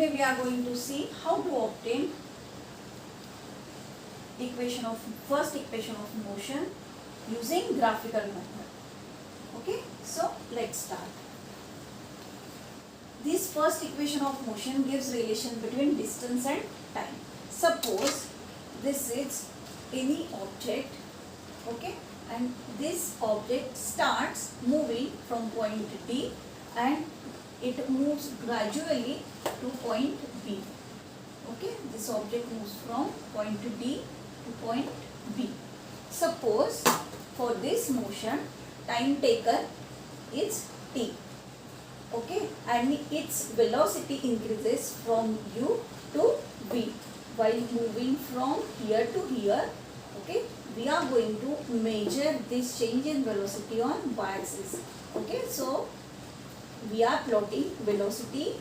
Today we are going to see how to obtain first equation of motion using graphical method. Okay, so let's start. This first equation of motion gives relation between distance and time. Suppose this is any object, okay, and this object starts moving from point D and it moves gradually to point B. Okay, this object moves from point D to point B. Suppose for this motion time taken is T. Okay, and its velocity increases from U to V while moving from here to here. Okay, we are going to measure this change in velocity on y-axis. Okay, so we are plotting velocity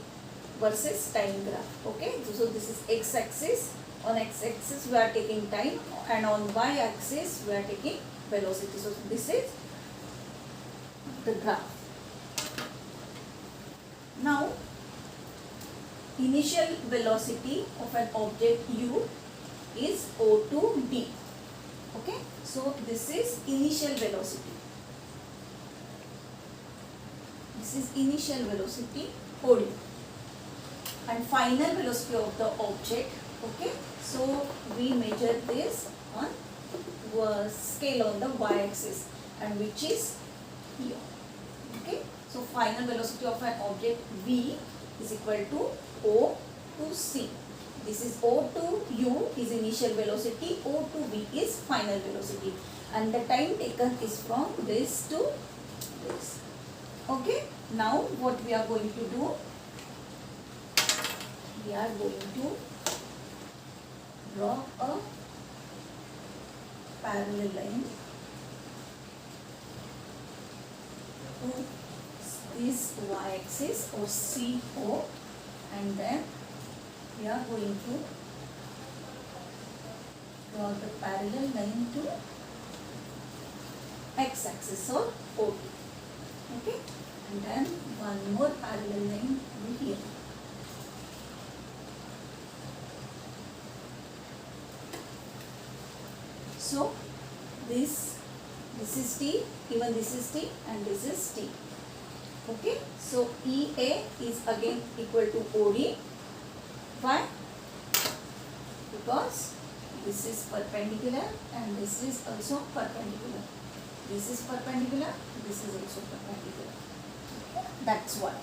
versus time graph. Okay, so this is x-axis. On x-axis we are taking time, and on y-axis we are taking velocity. So this is the graph. Now, initial velocity of an object u is O to D. Okay, so this is initial velocity. This is initial velocity OD, and final velocity of the object. Okay, so we measure this on scale on the y-axis, and which is here. Okay, so final velocity of an object V is equal to O to C. This is O to U is initial velocity, O to V is final velocity, and the time taken is from this to this. Okay, now what we are going to do? We are going to draw a parallel line to this y-axis or CO, and then we are going to draw the parallel line to x-axis or OD. Okay, and then one more parallel line over here. So this is T, even this is T, and this is T. Okay, so EA is again equal to OD. Why? Because this is perpendicular and this is also perpendicular. This is perpendicular, this is also perpendicular. That's why.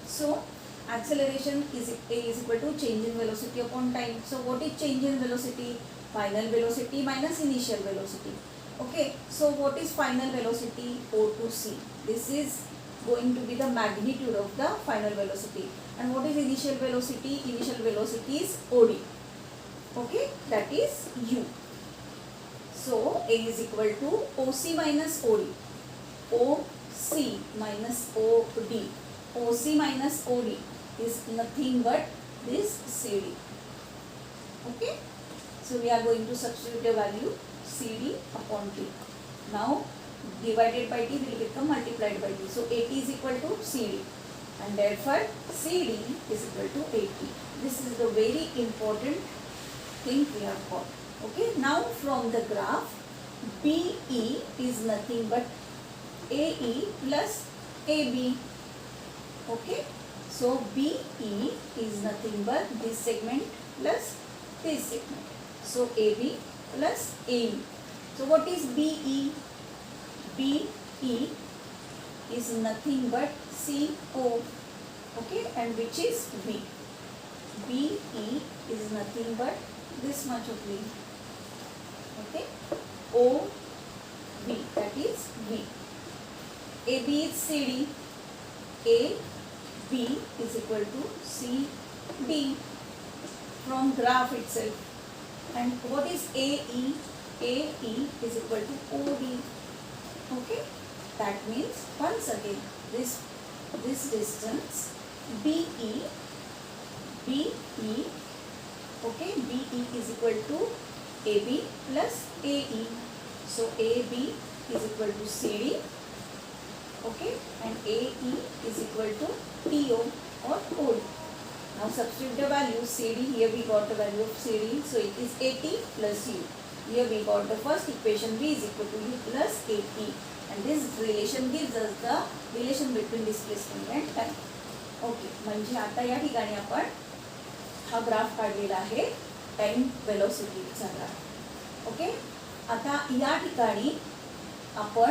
So acceleration is equal to change in velocity upon time. So what is change in velocity? Final velocity minus initial velocity. Okay, so what is final velocity? O to C. This is going to be the magnitude of the final velocity. And what is initial velocity? Initial velocity is OD. Okay, that is U. So A is equal to OC minus OD. OC minus OD. OC minus OD is nothing but this CD. Okay, so we are going to substitute the value CD upon T. Now divided by T will become multiplied by T. So AT is equal to CD, and therefore CD is equal to AT. This is the very important thing we have got. Okay, now from the graph, BE is nothing but AE plus AB. Okay, so BE is nothing but this segment plus this segment. So AB plus AE. So what is BE? BE is nothing but CO. Okay, and which is V. BE is nothing but this much of V. Okay, O V, that is V. AB is CD. AB is equal to CD from graph itself. And what is AE? AE is equal to OD. Okay, that means once again this distance BE, okay, BE is equal to AB plus AE. So AB is equal to CD, okay, and AE is equal to TO or OD. Now substitute the value CD. Here we got the value of CD. So it is 80 plus U. Here we got the first equation V is equal to U plus 80. And this relation gives us the relation between displacement and time. Okay, म्हणजे आता या ठिकाणी आपण हा graph काढलेला आहे time वेलोसिटीचा graph. Okay, आता या ठिकाणी आपण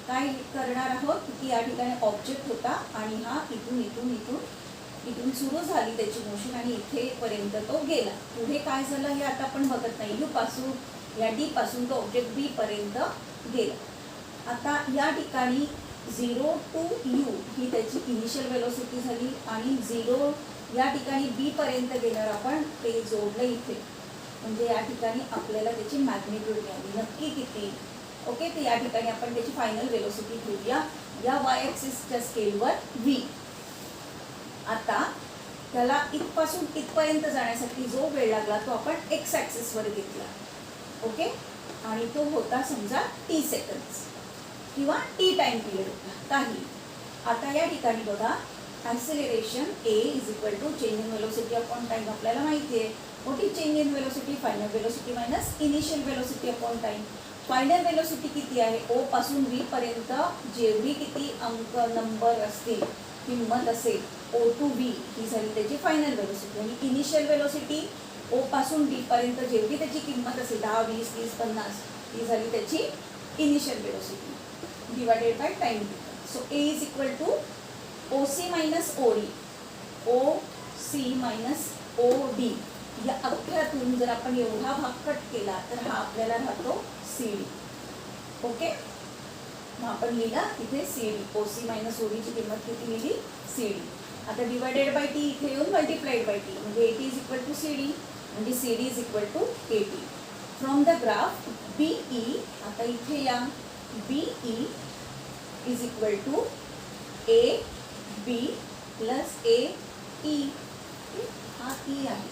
काय करणार आहोत की या ठिकाणी ऑब्जेक्ट होता आणि हा इथून इथून इथून इथून सुरू झाली त्याची मोशन आणि इथेपर्यंत तो गेला. पुढे काय झालं हे आता आपण बघत नाही. यू पासून या डी पासून तो ऑब्जेक्ट बी पर्यंत गेला. आता या ठिकाणी 0 to U ही त्याची इनिशियल वेलोसिटी झाली आणि 0 या ठिकाणी बी पर्यंत गेल्यावर आपण ते जोडलं इथे, म्हणजे या ठिकाणी आपल्याला त्याची मॅग्निट्यूड मिळाली. नक्की किती? ओके, तर या ठिकाणी आपण त्याची फायनल वेलोसिटी घेऊया या वाय ॲक्सिसच्या स्केलवर V. आता त्याला इथपासून इथपर्यंत जाण्यासाठी जो वेळ लागला तो आपण एक्स ॲक्सिसवर घेतला. ओके, आणि तो होता समजा T सेकंड्स किंवा T टाइम पिरियड होता काही. आता या ठिकाणी बघा, acceleration A is equal to change in velocity upon time. आपल्याला माहिती आहे मोठी change in velocity final velocity minus initial velocity upon time. Final velocity किती आहे? O पासून V पर्यंत जेवढी किती अंक नंबर असतील किंमत असेल O to V ही झाली त्याची फायनल वेलोसिटी. आणि इनिशियल वेलोसिटी O पासून B पर्यंत जेवढी त्याची किंमत असेल 10, 20, 30, 50 ही झाली त्याची initial velocity divided by time. So A is equal to OC minus OD. OC minus OD या अख्ख्यातून जर आपण एवढा भाग कट केला तर हा आपल्याला राहतो CD. ओके, मग आपण लिहिला इथे CD. OC मायनस OD ची किंमत किती लिहिली? CD. आता डिवायडेड बाय T इथे येऊन मल्टिप्लाइड बाय T म्हणजे AT is equal to CD म्हणजे CD is equal to AT. From the graph BE, आता इथे या BE is equal to AB plus AE. हा E आहे.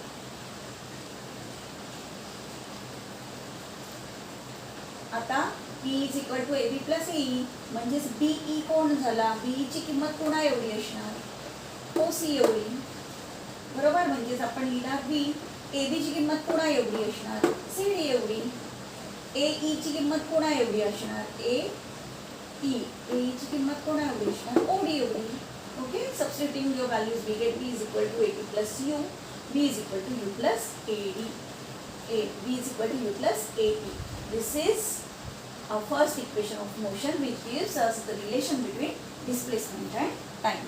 आता B is equal to AB plus AE म्हणजेच BE कोण झाला? BE ची किंमत कोणा एवढी असणार? OC एवढी. बरोबर, म्हणजेच आपण लिहिला B. AB ची किंमत कोणा एवढी असणार? CD एवढी. AE ची किंमत कोणा एवढी असणार? AE. AE ची किंमत कोणा एवढी असणार? OD एवढी. Okay, substituting your values we get B is equal to AT plus U. B is equal to U plus AD. B is equal to U plus AT. This is our first equation of motion which gives us the relation between displacement and time.